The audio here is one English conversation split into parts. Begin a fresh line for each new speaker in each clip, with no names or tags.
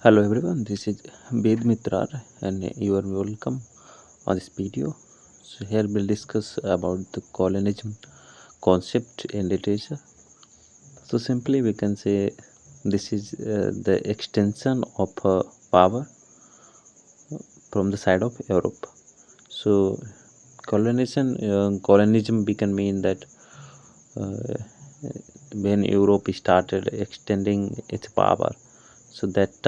Hello everyone, this is Ved Mitrar and you are welcome on this video. So here we'll discuss about the colonialism concept in literature. So simply we can say this is the extension of power from the side of Europe. So colonialism can mean that uh, when Europe started extending its power. So that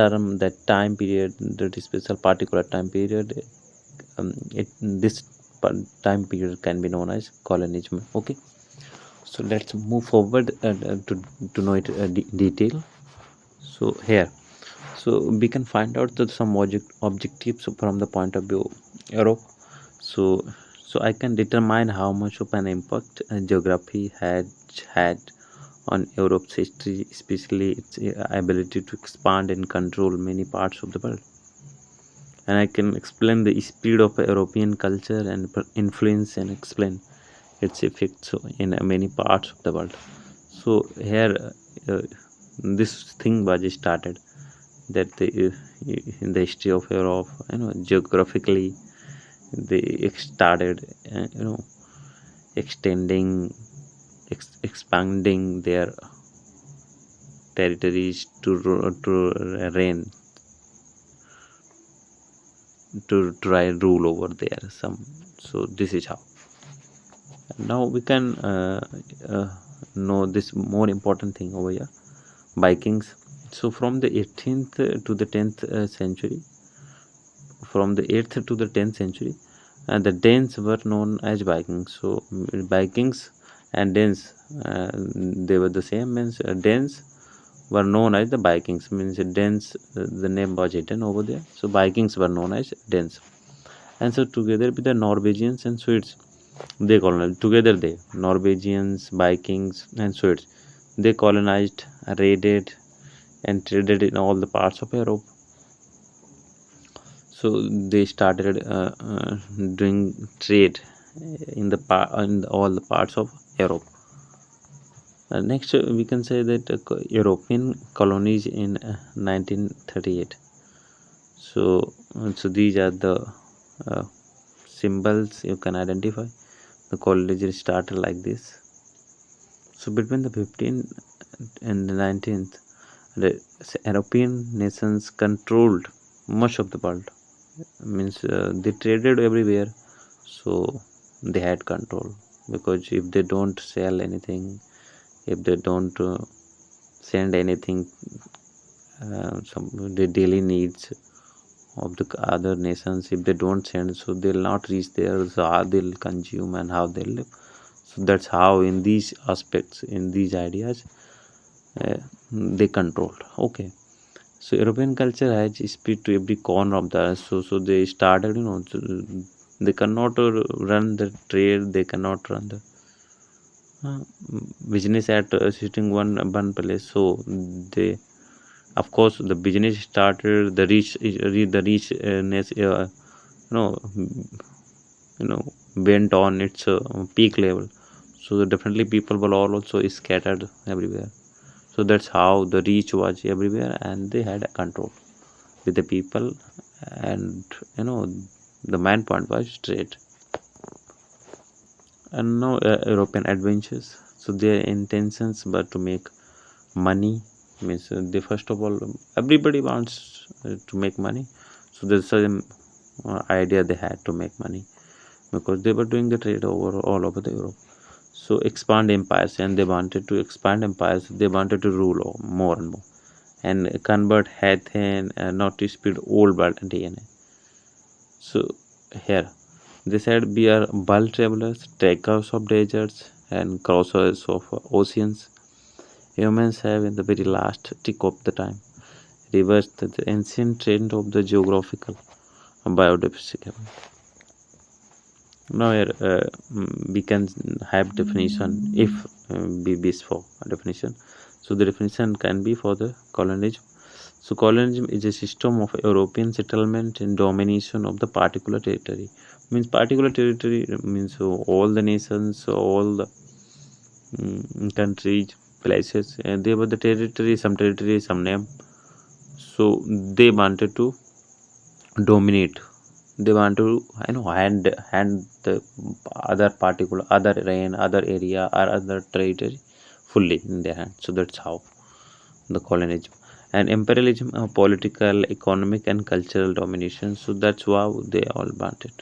time period, that special particular time period, this time period can be known as colonialism. Okay, so let's move forward to know it detail. So here, so we can find out that some objectives from the point of view Europe. So I can determine how much of an impact geography had on Europe's history, especially its ability to expand and control many parts of the world. And I can explain the speed of European culture and influence and explain its effects in many parts of the world. So here, this thing was started that in the history of Europe, geographically they started, extending, expanding their territories to reign, to try rule over there. So this is how. Now we can know this more important thing over here. Vikings. So from the 18th to the 10th century, from the 8th to the 10th century, the Danes were known as Vikings. So Vikings and Danes, they were the same. Means Danes were known as the Vikings. Means Danes, the name was hidden over there. So Vikings were known as Danes. And so together with the Norwegians and Swedes, they colonized together. They Norwegians, Vikings, and Swedes, they colonized, raided, and traded in all the parts of Europe. So they started doing trade in all the parts of Europe. Next, we can say that European colonies in 1938. So these are the uh, symbols you can identify. The colonies started like this. So between the 15th and the 19th, the European nations controlled much of the world. Means they traded everywhere, so they had control. Because if they don't sell anything, if they don't send anything, some the daily needs of the other nations, if they don't send, so they'll not reach there. So how they'll consume and how they'll live. So that's how in these aspects, in these ideas, they controlled. Okay, so European culture has spread to every corner of the. So they started, they cannot run the trade, they cannot run the uh, business at sitting one place. So they, of course, the business started, the richness, know went on its peak level. So definitely people were all also scattered everywhere. So that's how the reach was everywhere, and they had a control with the people. And the main point was trade. And now European adventures. So their intentions were to make money. Means they, first of all, everybody wants to make money. So there's some idea they had to make money, because they were doing the trade over all over the Europe. So expand empires, and they wanted to expand empires. They wanted to rule more and more, and convert Athens not to speed old world DNA. So here they said we are world travelers, trekkers of deserts, and crossers of oceans. Humans have, in the very last tick of the time, reversed the ancient trend of the geographical biodiversity. Now here we can have definition if we wish for a definition. So the definition can be for the colonialism. So colonialism is a system of European settlement and domination of the particular territory. Means particular territory means all the nations, all the countries, places, and they were the territory, some name. So they wanted to dominate. They want to hand the other reign, other area or other territory fully in their hand. So that's how the colonialism and imperialism, political, economic and cultural domination. So that's how they all wanted.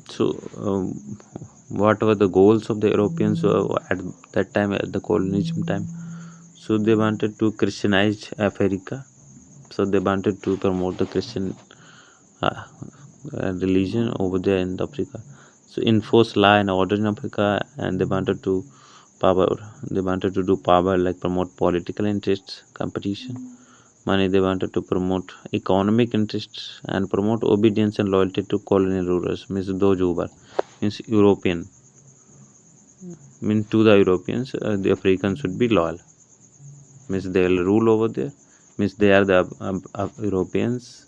So what were the goals of the Europeans at that time, at the colonialism time? So they wanted to Christianize Africa. So they wanted to promote the Christian uh, religion over there in Africa. So enforce law and order in Africa, and they wanted to power. They wanted to do power like promote political interests, competition, money. They wanted to promote economic interests and promote obedience and loyalty to colonial rulers. Means those who were means European. Means to the Europeans, the Africans should be loyal. Means they'll rule over there. Means they are the Europeans.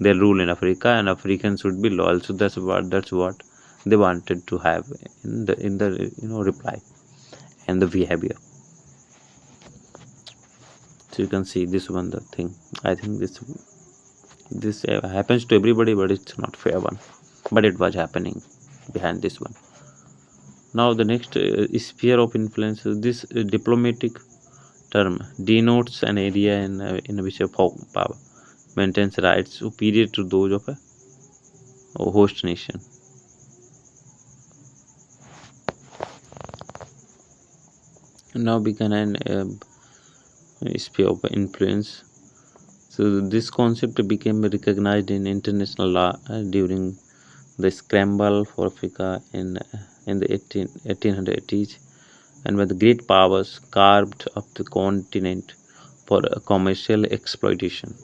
They'll rule in Africa, and Africans should be loyal. So that's what they wanted to have in the reply and the behavior. So you can see this one the thing. I think this happens to everybody, but it's not fair one. But it was happening behind this one. Now the next sphere of influence. This diplomatic term denotes an area in which a power maintains rights superior to those of a host nation. Now began an sphere of influence. So this concept became recognized in international law during the scramble for Africa in the 1880s, and when the great powers carved up the continent for commercial exploitation.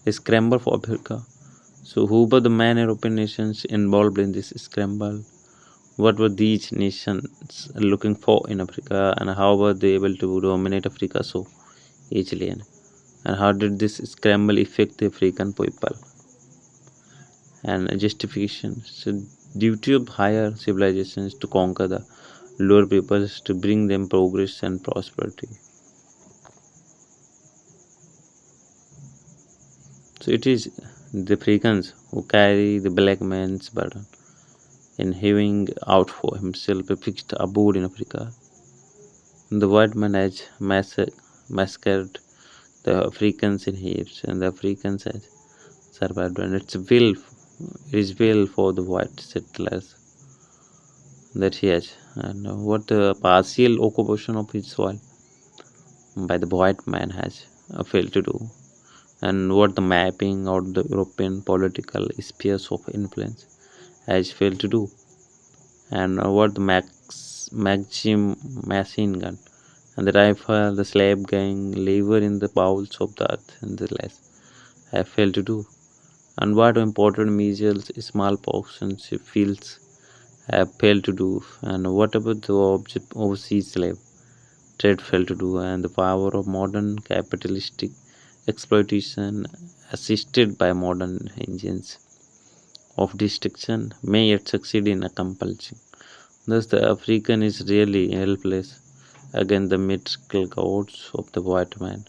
A scramble for Africa. So, who were the main European nations involved in this scramble? What were these nations looking for in Africa, and how were they able to dominate Africa so easily? And how did this scramble affect the African people? And justification. So, duty of higher civilizations to conquer the lower peoples to bring them progress and prosperity. So it is the Africans who carry the black man's burden in hewing out for himself a fixed abode in Africa. The white man has massacred the Africans in heaps, and the Africans has survived. And it is will for the white settlers that he has. And what the partial occupation of his soil by the white man has failed to do, and what the mapping out the European political spheres of influence has failed to do, and what the Maxim machine gun and the rifle, the slave gang, labor in the bowels of the earth and the less have failed to do, and what important measles, smallpox, and fields have failed to do, and whatever the overseas slave trade failed to do, and the power of modern capitalistic exploitation assisted by modern engines of destruction may yet succeed in accomplishing. Thus, the African is really helpless against the mythical gods of the white man,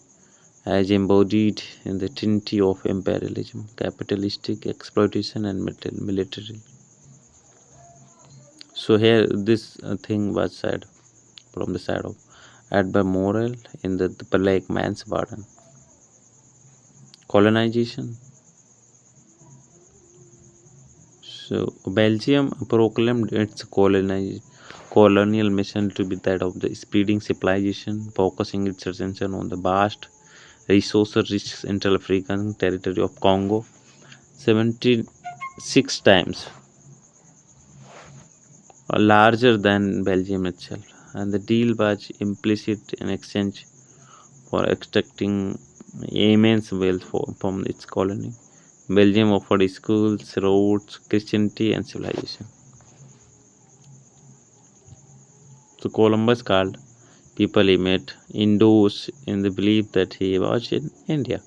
as embodied in the trinity of imperialism, capitalistic exploitation, and military. So here, this thing was said from the side of Edward Morel in the Black Man's Burden. Colonization. So Belgium proclaimed its colonial mission to be that of the spreading civilization, focusing its attention on the vast resource-rich Central African territory of Congo, 76 times larger than Belgium itself, and the deal was implicit in exchange for extracting immense wealth from its colony. Belgium offered schools, roads, Christianity, and civilization. So Columbus called people he met indoors in the belief that he was in India.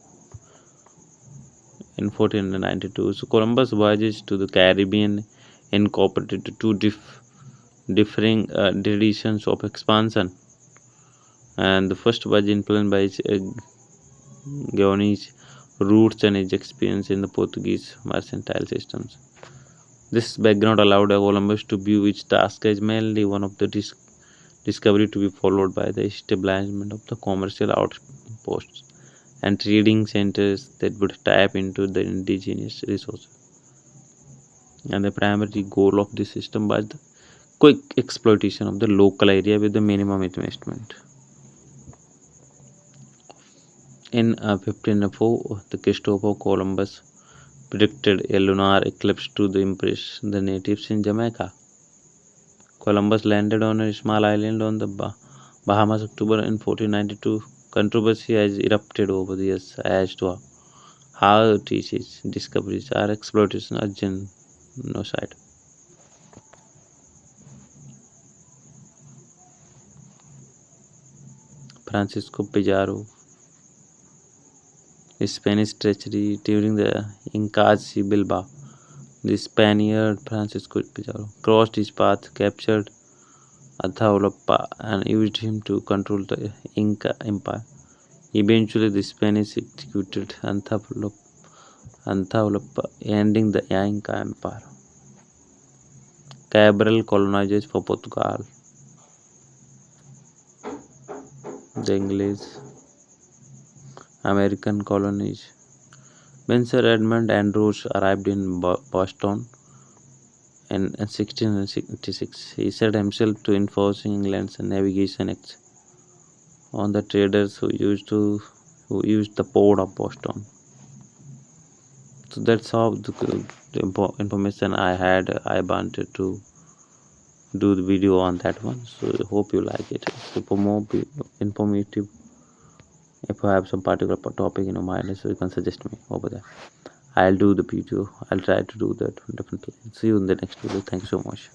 In 1492, so Columbus voyages to the Caribbean incorporated two differing traditions of expansion. And the first was influenced by its Guyanese roots and its experience in the Portuguese mercantile systems. This background allowed Columbus to view its task as mainly one of the discovery to be followed by the establishment of the commercial outposts and trading centers that would tap into the indigenous resources. And the primary goal of this system was the quick exploitation of the local area with the minimum investment. In 1504, the Christopher Columbus predicted a lunar eclipse to impress the natives in Jamaica. Columbus landed on a small island on the Bahamas October in 1492. Controversy has erupted over the years as to how his discoveries are exploitation or genocide. Francisco Pizarro, Spanish treachery during the Inca's Bilbao. The Spaniard Francisco Pizarro crossed his path, captured Atahualpa, and used him to control the Inca Empire. Eventually, the Spanish executed Atahualpa, ending the Inca Empire. Cabral colonized for Portugal. The English American colonies. When Sir Edmund Andros arrived in Boston in 1666, he set himself to enforcing England's navigation acts on the traders who used the port of Boston. So that's how the information I had. I wanted to do the video on that one. So hope you like it. So for more informative, if you have some particular topic in your mind, so you can suggest me over there. I'll do the video. I'll try to do that definitely. See you in the next video. Thank you so much.